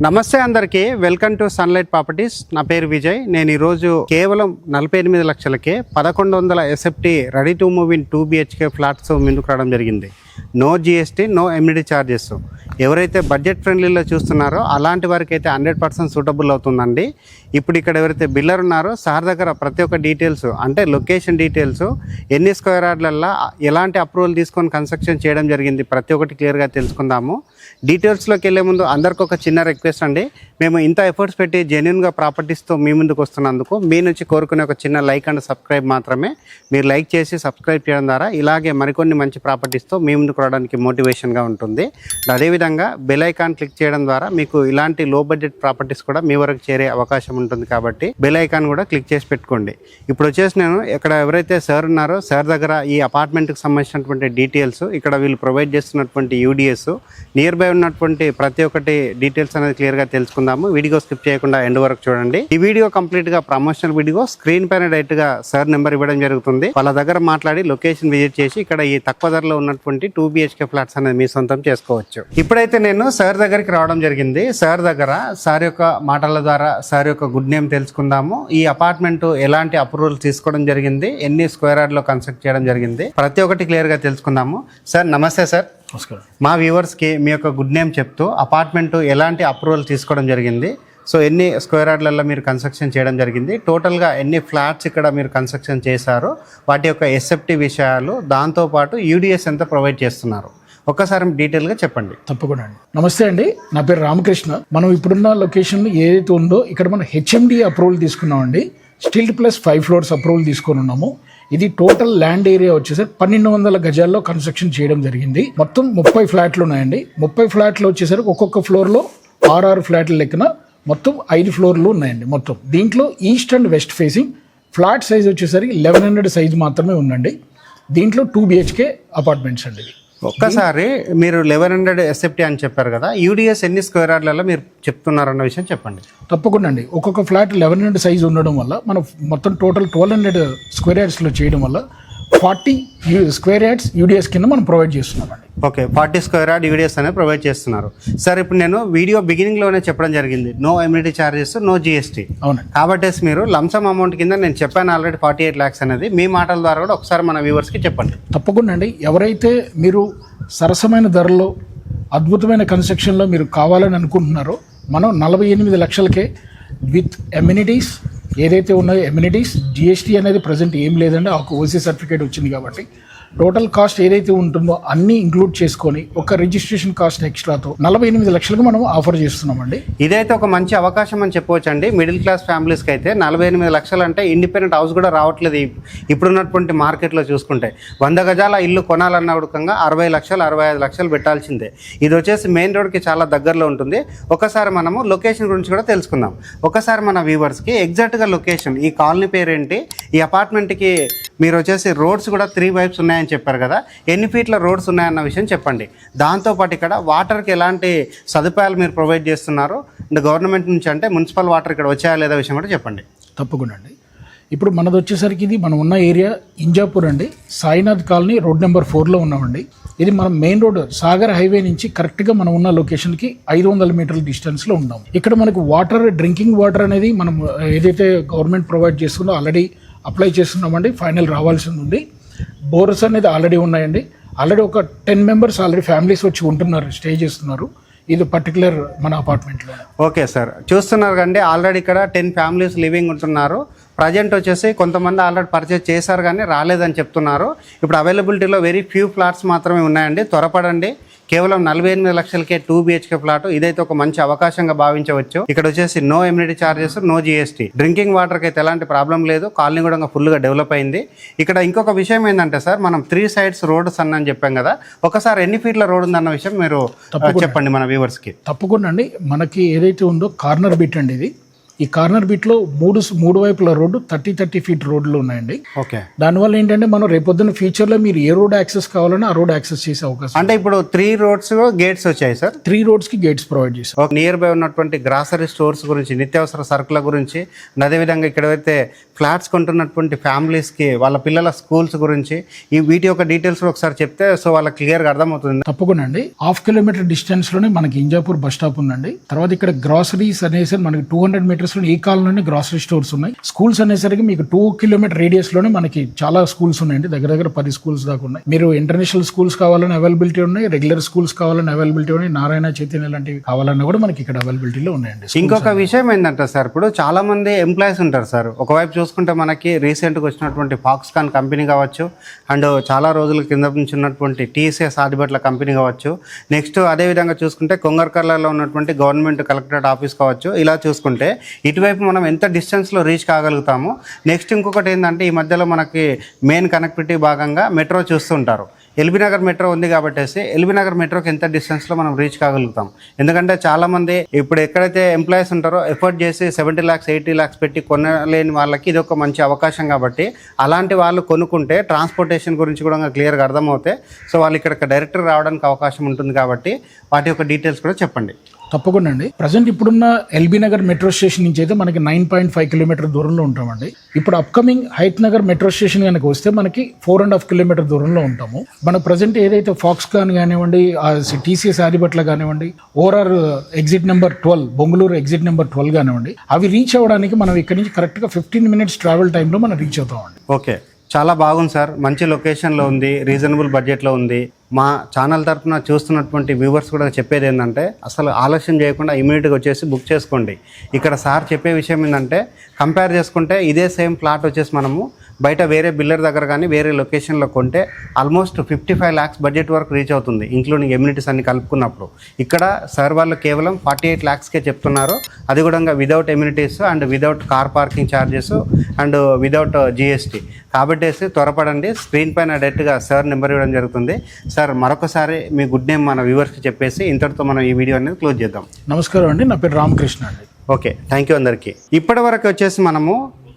నమస్తే అందరికీ, welcome to sunlight properties. నా పేరు విజయ్. నేను ఈరోజు కేవలం 48 లక్షలకే 1100 SFT ready to move in 2 BHK flats ముందుకు రావడం జరిగింది. No GST, no amenity charges. ఎవరైతే బడ్జెట్ ఫ్రెండ్లీలో చూస్తున్నారో అలాంటి వారికి అయితే 100% సూటబుల్ అవుతుందండి. ఇప్పుడు ఇక్కడ ఎవరైతే బిల్డర్ ఉన్నారో సార్ దగ్గర ప్రతి ఒక్క డీటెయిల్స్, అంటే లొకేషన్ డీటెయిల్స్, ఎన్ని స్క్వేర్ యార్డ్లల్లో ఎలాంటి అప్రూవల్ తీసుకొని కన్స్ట్రక్షన్ చేయడం జరిగింది, ప్రతి ఒక్కటి క్లియర్గా తెలుసుకుందాము. డీటెయిల్స్లోకి వెళ్ళే ముందు అందరికి ఒక చిన్న రిక్వెస్ట్ అండి. మేము ఇంత ఎఫర్ట్స్ పెట్టి జెన్యున్గా ప్రాపర్టీస్తో మీ ముందుకు వస్తున్నందుకు మీ నుంచి కోరుకునే ఒక చిన్న లైక్ అండ్ సబ్స్క్రైబ్ మాత్రమే. మీరు లైక్ చేసి సబ్స్క్రైబ్ చేయడం ద్వారా ఇలాగే మరికొన్ని మంచి ప్రాపర్టీస్తో మీ ముందుకు రావడానికి మోటివేషన్గా ఉంటుంది. అదేవిధంగా బెల్ ఐకాన్ క్లిక్ చేయడం ద్వారా మీకు ఇలాంటి లో బడ్జెట్ ప్రాపర్టీస్ కూడా మీ వరకు చేరే అవకాశం ఉంటుంది. కాబట్టి బెల్ ఐకాన్ కూడా క్లిక్ చేసి పెట్టుకోండి. ఇప్పుడు వచ్చేసి నేను ఇక్కడ ఎవరైతే సార్ ఉన్నారో సార్ దగ్గర ఈ అపార్ట్మెంట్కి సంబంధించినటువంటి డీటెయిల్స్, ఇక్కడ వీళ్ళు ప్రొవైడ్ చేస్తున్నటువంటి యూడిఎస్, నియర్ బై ఉన్నటువంటి ప్రతి ఒక్కటి డీటెయిల్స్ అనేది క్లియర్గా తెలుసుకుందాము. వీడియో స్కిప్ చేయకుండా ఎండ్ వరకు చూడండి. ఈ వీడియో కంప్లీట్గా ప్రమోషనల్ వీడియో. స్క్రీన్ పైన డైరెక్ట్గా సార్ నెంబర్ ఇవ్వడం జరుగుతుంది. వాళ్ళ దగ్గర మాట్లాడి లొకేషన్ విజిట్ చేసి ఇక్కడ ఈ తక్కువ ధరలో ఉన్నటువంటి 2 BHK ఫ్లాట్స్ అనేది మీ సొంతం చేసుకోవచ్చు. ఇప్పుడైతే నేను సార్ దగ్గరికి రావడం జరిగింది. సార్ దగ్గర సార్ యొక్క మాటల ద్వారా సార్ యొక్క గుడ్ నేమ్ తెలుసుకుందాము. ఈ అపార్ట్మెంట్ ఎలాంటి అప్రూవల్ తీసుకోవడం జరిగింది, ఎన్ని స్క్వేర్ యార్డ్ లో కన్స్ట్రక్ట్ చేయడం జరిగింది, ప్రతి ఒక్కటి క్లియర్ గా తెలుసుకుందాము. సార్ నమస్తే. సార్ నమస్కారం. మా వ్యూవర్స్కి మీ యొక్క గుడ్ నేమ్ చెప్తూ అపార్ట్మెంట్ ఎలాంటి అప్రూవల్ తీసుకోవడం జరిగింది, సో ఎన్ని స్క్వేర్ యార్డ్లలో మీరు కన్స్ట్రక్షన్ చేయడం జరిగింది, టోటల్గా ఎన్ని ఫ్లాట్స్ ఇక్కడ మీరు కన్స్ట్రక్షన్ చేశారు, వాటి యొక్క ఎస్ఎఫ్టీ విషయాలు, దాంతోపాటు యూడిఎస్ ఎంత ప్రొవైడ్ చేస్తున్నారు, ఒక్కసారి డీటెయిల్గా చెప్పండి. తప్పకుండా అండి. నమస్తే అండి, నా పేరు రామకృష్ణ. మనం ఇప్పుడున్న లొకేషన్ ఏదైతే ఉందో ఇక్కడ మనం హెచ్ఎండి అప్రూవల్ తీసుకున్నామండి. స్టిల్ట్ ప్లస్ 5 ఫ్లోర్స్ అప్రూవల్ తీసుకొని ఉన్నాము. ఇది టోటల్ ల్యాండ్ ఏరియా వచ్చేసరికి 1200 గజాల్లో కన్స్ట్రక్షన్ చేయడం జరిగింది. మొత్తం 30 ఫ్లాట్లు ఉన్నాయండి. 30 ఫ్లాట్లు వచ్చేసరికి ఒక్కొక్క ఫ్లోర్లో 6 ఫ్లాట్ల లెక్కన మొత్తం 5 ఫ్లోర్లు ఉన్నాయండి. మొత్తం దీంట్లో east and west facing. Flat size వచ్చేసరికి 1100 సైజ్ మాత్రమే ఉందండి. దీంట్లో 2 BHK అపార్ట్మెంట్స్ అండి. ఒక్కసారి మీరు 1100 ఎస్ఎఫ్టీ అని చెప్పారు కదా, యూడిఎస్ ఎన్ని స్క్వేర్ యార్డ్లలో మీరు చెప్తున్నారన్న విషయం చెప్పండి. తప్పకుండా అండి. ఒక్కొక్క ఫ్లాట్ 1100 సైజ్ ఉండడం వల్ల మనం మొత్తం టోటల్ 1200 స్క్వేర్ యార్డ్స్లో చేయడం వల్ల 40 స్క్వేర్ యార్డ్స్ యూడిఎస్ కింద మనం ప్రొవైడ్ చేస్తున్నామండి. ఓకే, 40 స్క్వేర్ యార్డ్ యూడిఎస్ అనేది ప్రొవైడ్ చేస్తున్నారు. సార్ ఇప్పుడు నేను వీడియో బిగినింగ్లోనే చెప్పడం జరిగింది, no amenity charges, no GST. అవునండి. కాబట్టి మీరు లంసమ్ అమౌంట్ కింద నేను చెప్పాను ఆల్రెడీ 48 lakhs అనేది. మీ మాటల ద్వారా కూడా ఒకసారి మన వ్యూవర్స్కి చెప్పండి. తప్పకుండా అండి. ఎవరైతే మీరు సరసమైన ధరలో అద్భుతమైన కన్స్ట్రక్షన్లో మీరు కావాలని అనుకుంటున్నారో మనం 48 లక్షలకే విత్ ఎమ్యూనిటీస్ ఏదైతే ఉన్నాయో ఎమ్యూనిటీస్, జిఎస్టీ అనేది ప్రజెంట్ ఏం లేదండి. ఒక ఓసీ సర్టిఫికేట్ వచ్చింది కాబట్టి టోటల్ కాస్ట్ ఏదైతే ఉంటుందో అన్నీ ఇంక్లూడ్ చేసుకొని ఒక రిజిస్ట్రేషన్ కాస్ట్ ఎక్స్ట్రాతో 48 లక్షలకు మనం ఆఫర్ చేస్తున్నామండి. ఇదైతే ఒక మంచి అవకాశం అని చెప్పవచ్చు అండి. మిడిల్ క్లాస్ ఫ్యామిలీస్కి అయితే 48 లక్షలు అంటే ఇండిపెండెంట్ హౌస్ కూడా రావట్లేదు ఇప్పుడున్నటువంటి మార్కెట్లో చూసుకుంటే. 100 గజాల ఇల్లు కొనాలన్న ఉడకంగా 60 లక్షలు 65 లక్షలు పెట్టాల్సిందే. ఇది వచ్చేసి మెయిన్ రోడ్కి చాలా దగ్గరలో ఉంటుంది. ఒకసారి మనము లొకేషన్ గురించి కూడా తెలుసుకుందాం. ఒకసారి మన వ్యూవర్స్కి ఎగ్జాక్ట్గా లొకేషన్, ఈ కాలనీ పేరేంటి, ఈ అపార్ట్మెంట్కి మీరు వచ్చేసి రోడ్స్ కూడా 3 వైప్స్ ఉన్నాయని చెప్పారు కదా, ఎన్ని ఫీట్ల రోడ్స్ ఉన్నాయన్న విషయం చెప్పండి. దాంతోపాటు ఇక్కడ వాటర్కి ఎలాంటి సదుపాయాలు మీరు ప్రొవైడ్ చేస్తున్నారు, అంటే గవర్నమెంట్ నుంచి అంటే మున్సిపల్ వాటర్ ఇక్కడ వచ్చాయా లేదా విషయం కూడా చెప్పండి. తప్పకుండా అండి. ఇప్పుడు మనది వచ్చేసరికి ఇది మనం ఉన్న ఏరియా ఇంజాపూర్ అండి. సాయినాథ్ కాలనీ రోడ్ నెంబర్ 4లో ఉన్నామండి. ఇది మనం మెయిన్ రోడ్ సాగర్ హైవే నుంచి కరెక్ట్గా మనం ఉన్న లొకేషన్కి 500 మీటర్ల డిస్టెన్స్లో ఉన్నాం. ఇక్కడ మనకు వాటర్, డ్రింకింగ్ వాటర్ అనేది మనం ఏదైతే గవర్నమెంట్ ప్రొవైడ్ చేస్తుందో ఆల్రెడీ అప్లై చేస్తున్నామండి. ఫైనల్ రావాల్సింది ఉంది. బోర్స్ అనేది ఆల్రెడీ ఉన్నాయండి. ఆల్రెడీ ఒక 10 మెంబర్స్ ఆల్రెడీ ఫ్యామిలీస్ వచ్చి ఉంటున్నారు, స్టే చేస్తున్నారు ఇది పర్టికులర్ మన అపార్ట్మెంట్లో. ఓకే సార్, చూస్తున్నారు కండి ఆల్రెడీ ఇక్కడ 10 ఫ్యామిలీస్ లివింగ్ ఉంటున్నారు. ప్రజెంట్ వచ్చేసి కొంతమంది ఆల్రెడీ పర్చేస్ చేశారు కానీ రాలేదని చెప్తున్నారు. ఇప్పుడు అవైలబిలిటీలో వెరీ ఫ్యూ ఫ్లాట్స్ మాత్రమే ఉన్నాయండి. త్వరపడండి. కేవలం 48 లక్షలకే 2 BHK ఫ్లాట్. ఇదైతే ఒక మంచి అవకాశంగా భావించవచ్చు. ఇక్కడ వచ్చేసి no amenity charges, no GST. Drinking వాటర్కి అయితే ఎలాంటి ప్రాబ్లం లేదు. కాలనీ కూడా ఫుల్గా డెవలప్ అయింది. ఇక్కడ ఇంకొక విషయం ఏంటంటే సార్, మనం 3 sides రోడ్స్ అని చెప్పాం కదా, ఒకసారి ఎన్ని ఫీట్ల రోడ్ ఉందన్న విషయం మీరు చెప్పండి మన వ్యూవర్స్కి. తప్పకుండా అండి. మనకి ఏదైతే ఉందో కార్నర్ బిట్ అండి ఇది. ఈ కార్నర్ బిట్ లో మూడు వైపుల రోడ్డు 30 ఫీట్ రోడ్లు ఉన్నాయండి. ఓకే. దానివల్ల ఏంటంటే మనం రేపొద్దున ఫ్యూచర్ లో మీరు ఏ రోడ్ యాక్సెస్ కావాలన్నా ఆ రోడ్ యాక్సెస్ చేసే అవకాశం. అంటే ఇప్పుడు 3 రోడ్స్ గేట్స్ వచ్చాయి సార్. 3 రోడ్స్ కి గేట్స్ ప్రొవైడ్ చేశారు. నియర్ బై ఉన్నటువంటి గ్రాసరీ స్టోర్స్ గురించి, నిత్యావసర సరుకుల గురించి, అదేవిధంగా ఇక్కడైతే ఫ్లాట్స్ కొంటున్నటువంటి ఫ్యామిలీస్ కి వాళ్ళ పిల్లల స్కూల్స్ గురించి ఈ వీటి యొక్క డీటెయిల్స్ ఒకసారి చెప్తే సో వాళ్ళకి క్లియర్ గా అర్థమవుతుంది. తప్పకుండా అండి. 1/2 కిలోమీటర్ డిస్టెన్స్ లోనే మనకి ఇంజాపూర్ బస్ స్టాప్ ఉందండి. తర్వాత ఇక్కడ గ్రాసరీస్ అనేసి మనకి 200 మీటర్స్ లో ఈ కాలంలోనే గ్రాసరీ స్టోర్స్ ఉన్నాయి. స్కూల్స్ అనేసరికి మీకు 2 కిలోమీటర్ రేడియస్ లోనే మనకి చాలా స్కూల్స్ ఉన్నాయండి. దగ్గర 10 స్కూల్స్ దాకా ఉన్నాయి. మీరు ఇంటర్నేషనల్ స్కూల్స్ కావాలని అవైలబిలిటీ ఉన్నాయి, రెగ్యులర్ స్కూల్స్ కావాలని అవైలబిలిటీ ఉన్నాయి, నారాయణ చైతన్య లాంటివి కావాలన్నా కూడా మనకి ఇక్కడ అవైలబిలిటీలో ఉన్నాయండి. ఇంకొక విషయం ఏంటంటే సార్, ఇప్పుడు చాలా మంది ఎంప్లాయీస్ ఉంటారు సార్. ఒకవైపు చూసుకుంటే మనకి రీసెంట్గా వచ్చినటువంటి ఫాక్స్కాన్ కంపెనీ కావచ్చు, అండ్ చాలా రోజుల కింద నుంచి ఉన్నటువంటి టీసీఎస్ ఆదిబట్ల కంపెనీ కావచ్చు, నెక్స్ట్ అదేవిధంగా చూసుకుంటే కొంగర్కర్లలో ఉన్నటువంటి గవర్నమెంట్ కలెక్టరేట్ ఆఫీస్ కావచ్చు. ఇలా చూసుకుంటే ఇటువైపు మనం ఎంత డిస్టెన్స్లో రీచ్ కాగలుగుతాము. నెక్స్ట్ ఇంకొకటి ఏంటంటే ఈ మధ్యలో మనకి మెయిన్ కనెక్టివిటీ భాగంగా మెట్రో చూస్తుంటారు. ఎల్బీ నగర్ మెట్రో ఉంది కాబట్టి ఎల్బీ నగర్ మెట్రోకి ఎంత డిస్టెన్స్లో మనం రీచ్ కాగలుగుతాం. ఎందుకంటే చాలామంది ఇప్పుడు ఎక్కడైతే ఎంప్లాయీస్ ఉంటారో ఎఫర్ట్ చేసి 70 lakhs 80 lakhs పెట్టి కొనలేని వాళ్ళకి ఇది ఒక మంచి అవకాశం కాబట్టి అలాంటి వాళ్ళు కొనుక్కుంటే ట్రాన్స్పోర్టేషన్ గురించి కూడా క్లియర్గా అర్థమవుతాయి. సో వాళ్ళు ఇక్కడ డైరెక్ట్గా రావడానికి అవకాశం ఉంటుంది కాబట్టి వాటి యొక్క డీటెయిల్స్ కూడా చెప్పండి. తప్పకుండా అండి. ప్రజెంట్ ఇప్పుడున్న ఎల్బీ నగర్ మెట్రో స్టేషన్ నుంచి అయితే మనకి 9.5 కిలోమీటర్ దూరంలో ఉంటామండి. ఇప్పుడు upcoming Hayath Nagar metro station కనుక వస్తే మనకి 4.5 కిలోమీటర్ దూరంలో ఉంటాము. మన ప్రజెంట్ ఏదైతే ఫాక్స్కాన్ కానివ్వండి, టీసీఎస్ ఆదిబట్ల కానివ్వండి, ORR exit number 12, Bengaluru exit number 12 కానివ్వండి, అవి రీచ్ అవ్వడానికి మనం ఇక్కడ నుంచి కరెక్ట్గా 15 minutes ట్రావెల్ టైంలో మనం రీచ్ అవుతామండి. ఓకే, చాలా బాగుంది సార్. మంచి లొకేషన్లో ఉంది, రీజనబుల్ బడ్జెట్లో ఉంది. మా ఛానల్ తరఫున చూస్తున్నటువంటి వ్యూవర్స్ కూడా చెప్పేది ఏంటంటే అసలు ఆలస్యం చేయకుండా ఇమీడియట్గా వచ్చేసి బుక్ చేసుకోండి. ఇక్కడ సార్ చెప్పే విషయం ఏంటంటే కంపేర్ చేసుకుంటే ఇదే సేమ్ ప్లాట్ వచ్చేసి మనము బయట వేరే బిల్డర్ దగ్గర కానీ వేరే లొకేషన్లో కొంటే ఆల్మోస్ట్ 55 lakhs బడ్జెట్ వరకు రీచ్ అవుతుంది, ఇంక్లూడింగ్ ఎమ్యూనిటీస్ అన్ని కలుపుకున్నప్పుడు. ఇక్కడ సార్ వాళ్ళు కేవలం 48 lakhsకే చెప్తున్నారు. అది కూడా without amenities and without car parking charges and without GST. కాబట్టి త్వరపడండి. స్క్రీన్ పైన డైరెక్ట్గా సార్ నెంబర్ ఇవ్వడం జరుగుతుంది. సార్ మరొకసారి మీ గుడ్ నేమ్ మన వ్యూవర్స్కి చెప్పేసి ఇంతటితో మనం ఈ వీడియో అనేది క్లోజ్ చేద్దాం. నమస్కారం అండి, నా పేరు రామకృష్ణ అండి. ఓకే, థ్యాంక్ యూ అందరికీ. ఇప్పటి వరకు వచ్చేసి మనము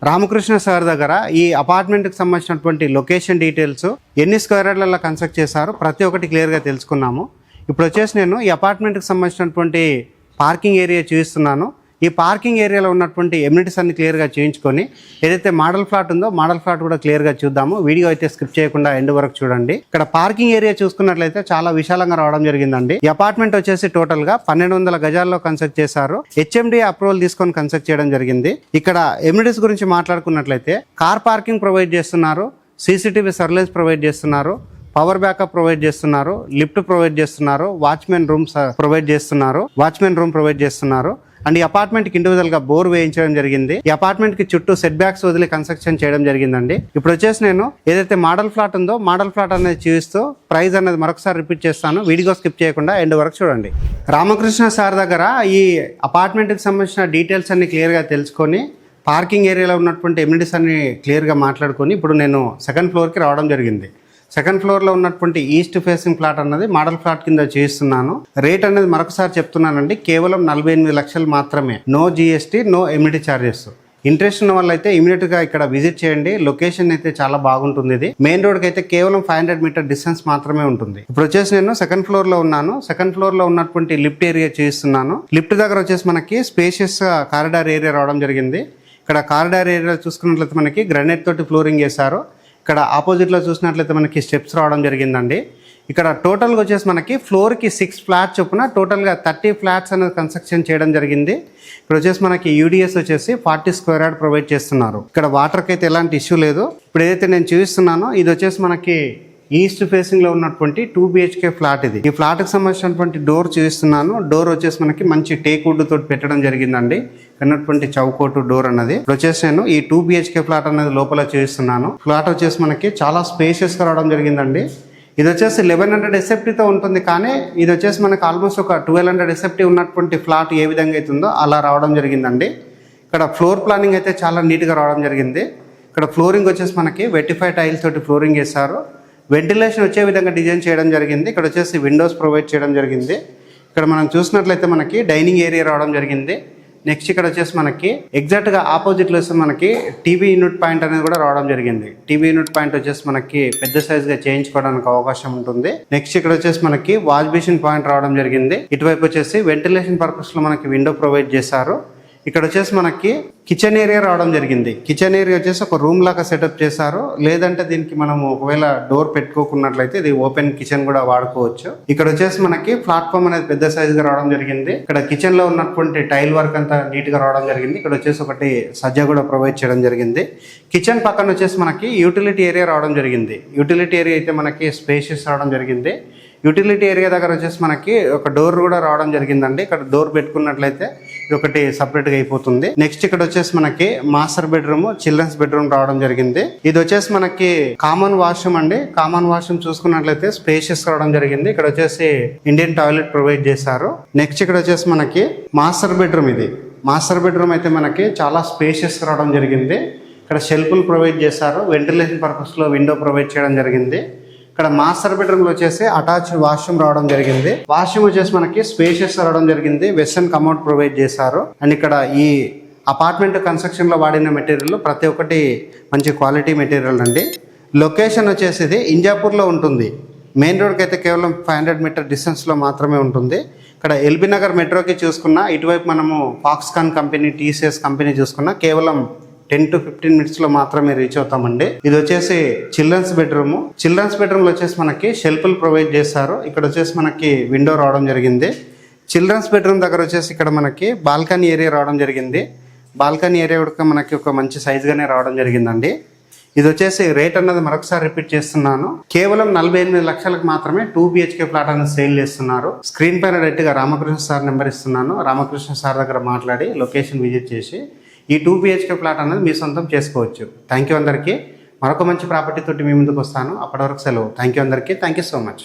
రామకృష్ణ సార్ దగ్గర ఈ అపార్ట్మెంట్కి సంబంధించినటువంటి లొకేషన్ డీటెయిల్స్, ఎన్ని స్క్వేర్ యార్డ్లలో కన్స్ట్రక్ట్ చేశారో ప్రతి ఒక్కటి క్లియర్గా తెలుసుకున్నాము. ఇప్పుడు వచ్చేసి నేను ఈ అపార్ట్మెంట్కి సంబంధించినటువంటి పార్కింగ్ ఏరియా చూపిస్తున్నాను. ఈ పార్కింగ్ ఏరియాలో ఉన్నటువంటి ఎమ్యూనిటీస్ అన్ని క్లియర్గా చేయించుకొని ఏదైతే మోడల్ ఫ్లాట్ ఉందో మోడల్ ఫ్లాట్ కూడా క్లియర్గా చూద్దాము. వీడియో అయితే స్కిప్ చేయకుండా ఎండ్ వరకు చూడండి. ఇక్కడ పార్కింగ్ ఏరియా చూసుకున్నట్లయితే చాలా విశాలంగా రావడం జరిగిందండి. ఈ అపార్ట్మెంట్ వచ్చేసి టోటల్ గా 1200 గజాల్లో కన్స్ట్రక్ట్ చేశారు. హెచ్ఎండి అప్రూవల్ తీసుకొని కన్స్ట్రక్ట్ చేయడం జరిగింది. ఇక్కడ ఎమ్యూనిటీస్ గురించి మాట్లాడుకున్నట్లయితే కార్ పార్కింగ్ ప్రొవైడ్ చేస్తున్నారు, సీసీటీవీ సర్వేలెన్స్ ప్రొవైడ్ చేస్తున్నారు, పవర్ బ్యాకప్ ప్రొవైడ్ చేస్తున్నారు, లిఫ్ట్ ప్రొవైడ్ చేస్తున్నారు, వాచ్మెన్ రూమ్ ప్రొవైడ్ చేస్తున్నారు. అండ్ ఈ అపార్ట్మెంట్ కి ఇండివిజువల్ గా బోర్ వేయించడం జరిగింది. ఈ అపార్ట్మెంట్ కి చుట్టూ సెట్ బ్యాక్స్ వదిలి కన్స్ట్రక్షన్ చేయడం జరిగిందండి. ఇప్పుడు వచ్చేసి నేను ఏదైతే మోడల్ ఫ్లాట్ ఉందో మోడల్ ఫ్లాట్ అనేది చూస్తూ ప్రైస్ అనేది మరొకసారి రిపీట్ చేస్తాను. వీడియో స్కిప్ చేయకుండా ఎండ్ వరకు చూడండి. రామకృష్ణ సార్ దగ్గర ఈ అపార్ట్మెంట్ కి సంబంధించిన డీటెయిల్స్ అన్ని క్లియర్ గా తెలుసుకొని పార్కింగ్ ఏరియాలో ఉన్నటువంటి ఎమ్యూనిటీస్ అన్ని క్లియర్ గా మాట్లాడుకొని ఇప్పుడు నేను సెకండ్ ఫ్లోర్ కి రావడం జరిగింది. సెకండ్ ఫ్లోర్లో ఉన్నటువంటి ఈస్ట్ ఫేసింగ్ ఫ్లాట్ అన్నది మోడల్ ఫ్లాట్ కింద చేస్తున్నాను. రేట్ అనేది మరొకసారి చెప్తున్నానండి, కేవలం 48 లక్షలు మాత్రమే. No GST, no amenity charges. Interest ఉన్న వాళ్ళు అయితే ఇమీడియట్ గా ఇక్కడ విజిట్ చేయండి. లొకేషన్ అయితే చాలా బాగుంటుంది. ఇది మెయిన్ రోడ్ కి అయితే కేవలం 500 మీటర్ డిస్టెన్స్ మాత్రమే ఉంటుంది. ఇప్పుడు వచ్చేసి నేను సెకండ్ ఫ్లోర్ లో ఉన్నాను. సెకండ్ ఫ్లోర్ లో ఉన్నటువంటి లిఫ్ట్ ఏరియా చేస్తున్నాను. లిఫ్ట్ దగ్గర వచ్చేసి మనకి స్పేషియస్ కారిడార్ ఏరియా రావడం జరిగింది. ఇక్కడ కారిడార్ ఏరియా చూసుకున్నట్లయితే మనకి గ్రానైట్ తోటి ఫ్లోరింగ్ చేశారు. ఇక్కడ ఆపోజిట్లో చూసినట్లయితే మనకి స్టెప్స్ రావడం జరిగిందండి. ఇక్కడ టోటల్గా వచ్చేసి మనకి ఫ్లోర్కి 6 ఫ్లాట్స్ చొప్పున టోటల్గా 30 ఫ్లాట్స్ అనేది కన్స్ట్రక్షన్ చేయడం జరిగింది. ఇప్పుడు వచ్చేసి మనకి యూడిఎస్ వచ్చేసి 40 స్క్వేర్ యార్డ్ ప్రొవైడ్ చేస్తున్నారు. ఇక్కడ వాటర్కి అయితే ఎలాంటి ఇష్యూ లేదు. ఇప్పుడు ఏదైతే నేను చూపిస్తున్నానో ఇది వచ్చేసి మనకి ఈస్ట్ ఫేసింగ్ లో ఉన్నటువంటి 2 BHK ఫ్లాట్. ఇది ఈ ఫ్లాట్ కి సంబంధించినటువంటి డోర్ చూపిస్తున్నాను. డోర్ వచ్చేసి మనకి మంచి టేక్ వుడ్ తోటి పెట్టడం జరిగిందండి. ఉన్నటువంటి చౌకోటు డోర్ అన్నది. ఇప్పుడు వచ్చేసి నేను ఈ 2 BHK ఫ్లాట్ అనేది లోపల చూపిస్తున్నాను. ఫ్లాట్ వచ్చేసి మనకి చాలా స్పేషియస్ గా రావడం జరిగిందండి. ఇది వచ్చేసి 1100 SFTతో ఉంటుంది, కానీ ఇది వచ్చేసి మనకి ఆల్మోస్ట్ ఒక 1200 SFT ఉన్నటువంటి ఫ్లాట్ ఏ విధంగా అవుతుందో అలా రావడం జరిగిందండి. ఇక్కడ ఫ్లోర్ ప్లానింగ్ అయితే చాలా నీట్గా రావడం జరిగింది. ఇక్కడ ఫ్లోరింగ్ వచ్చేసి మనకి వెటిఫైడ్ టైల్స్ తోటి ఫ్లోరింగ్ చేశారు. వెంటిలేషన్ వచ్చే విధంగా డిజైన్ చేయడం జరిగింది. ఇక్కడ వచ్చేసి విండోస్ ప్రొవైడ్ చేయడం జరిగింది. ఇక్కడ మనం చూసినట్లయితే మనకి డైనింగ్ ఏరియా రావడం జరిగింది. నెక్స్ట్ ఇక్కడ వచ్చేసి మనకి ఎగ్జాక్ట్ గా ఆపోజిట్ లో వస్తే మనకి టీవీ యూనిట్ పాయింట్ అనేది కూడా రావడం జరిగింది. టీవీ యూనిట్ పాయింట్ వచ్చేసి మనకి పెద్ద సైజ్ గా చేయించుకోవడానికి అవకాశం ఉంటుంది. నెక్స్ట్ ఇక్కడ వచ్చేసి మనకి వాష్ బేసిన్ పాయింట్ రావడం జరిగింది. ఇటువైపు వచ్చేసి వెంటిలేషన్ పర్పస్ లో మనకి విండో ప్రొవైడ్ చేశారు. ఇక్కడ వచ్చేసి మనకి కిచెన్ ఏరియా రావడం జరిగింది. కిచెన్ ఏరియా వచ్చేసి ఒక రూమ్ లాగా సెటప్ చేశారు. లేదంటే దీనికి మనము ఒకవేళ డోర్ పెట్టుకోకున్నట్లయితే ఇది ఓపెన్ కిచెన్ కూడా వాడుకోవచ్చు. ఇక్కడ వచ్చేసి మనకి ప్లాట్ఫామ్ అనేది పెద్ద సైజ్ గా రావడం జరిగింది. ఇక్కడ కిచెన్ లో ఉన్నటువంటి టైల్ వర్క్ అంతా నీట్ గా రావడం జరిగింది. ఇక్కడ వచ్చేసి ఒకటి సజ్జ కూడా ప్రొవైడ్ చేయడం జరిగింది. కిచెన్ పక్కన వచ్చేసి మనకి యూటిలిటీ ఏరియా రావడం జరిగింది. యూటిలిటీ ఏరియా అయితే మనకి స్పేషియస్ రావడం జరిగింది. యూటిలిటీ ఏరియా దగ్గర వచ్చేసి మనకి ఒక డోర్ కూడా రావడం జరిగిందండి. ఇక్కడ డోర్ పెట్టుకున్నట్లయితే ఇది ఒకటి సపరేట్ గా అయిపోతుంది. నెక్స్ట్ ఇక్కడ వచ్చేసి మనకి మాస్టర్ బెడ్రూమ్, చిల్డ్రన్స్ బెడ్రూమ్ రావడం జరిగింది. ఇది వచ్చేసి మనకి కామన్ వాష్రూమ్ అండి. కామన్ వాష్రూమ్ చూసుకున్నట్లయితే స్పేషియస్ రావడం జరిగింది. ఇక్కడ వచ్చేసి ఇండియన్ టాయిలెట్ ప్రొవైడ్ చేశారు. నెక్స్ట్ ఇక్కడ వచ్చేసి మనకి మాస్టర్ బెడ్రూమ్. ఇది మాస్టర్ బెడ్రూమ్ అయితే మనకి చాలా స్పేషియస్ రావడం జరిగింది. ఇక్కడ షెల్ఫ్లు ప్రొవైడ్ చేశారు. వెంటిలేషన్ పర్పస్ లో విండో ప్రొవైడ్ చేయడం జరిగింది. ఇక్కడ మాస్టర్ బెడ్రూమ్ లో వచ్చేసి అటాచ్డ్ వాష్రూమ్ రావడం జరిగింది. వాష్రూమ్ వచ్చేసి మనకి స్పేషియస్ రావడం జరిగింది. వెస్టర్న్ కమోడ్ ప్రొవైడ్ చేశారు. అండ్ ఇక్కడ ఈ అపార్ట్మెంట్ కన్స్ట్రక్షన్ లో వాడిన మెటీరియల్ ప్రతి ఒక్కటి మంచి క్వాలిటీ మెటీరియల్ అండి. లొకేషన్ వచ్చేసి ఇది ఇంజాపూర్ లో ఉంటుంది. మెయిన్ రోడ్కి అయితే కేవలం 500 మీటర్ డిస్టెన్స్ లో మాత్రమే ఉంటుంది. ఇక్కడ ఎల్బీ నగర్ మెట్రోకి చూసుకున్నా, ఇటువైపు మనము ఫాక్స్కాన్ కంపెనీ, టీసీఎస్ కంపెనీ చూసుకున్నా కేవలం 10 to 15 minutes లో మాత్రమే రీచ్ అవుతామండి. ఇది వచ్చేసి చిల్డ్రన్స్ బెడ్రూమ్. చిల్డ్రన్స్ బెడ్రూమ్ లో వచ్చేసి మనకి షెల్ఫ్లు ప్రొవైడ్ చేస్తారు. ఇక్కడ వచ్చేసి మనకి విండో రావడం జరిగింది. చిల్డ్రన్స్ బెడ్రూమ్ దగ్గర వచ్చేసి ఇక్కడ మనకి బాల్కనీ ఏరియా రావడం జరిగింది. బాల్కనీ ఏరియా కూడా మనకి ఒక మంచి సైజ్ గానే రావడం జరిగిందండి. ఇది వచ్చేసి రేట్ అన్నది మరొకసారి రిపీట్ చేస్తున్నాను. కేవలం 48 లక్షలకు మాత్రమే 2 BHK ఫ్లాట్ అనేది సేల్ చేస్తున్నారు. స్క్రీన్ పైన డైరెక్ట్ గా రామకృష్ణ సార్ నెంబర్ ఇస్తున్నాను. రామకృష్ణ సార్ దగ్గర మాట్లాడి లొకేషన్ విజిట్ చేసి ఈ 2 BHK ఫ్లాట్ అనేది మీ సొంతం చేసుకోవచ్చు. థ్యాంక్ యూ అందరికీ. మరొక మంచి ప్రాపర్టీ తోటి మీ ముందుకు వస్తాను. అప్పటి వరకు సెలవు. థ్యాంక్ యూ అందరికీ. Thank you so much.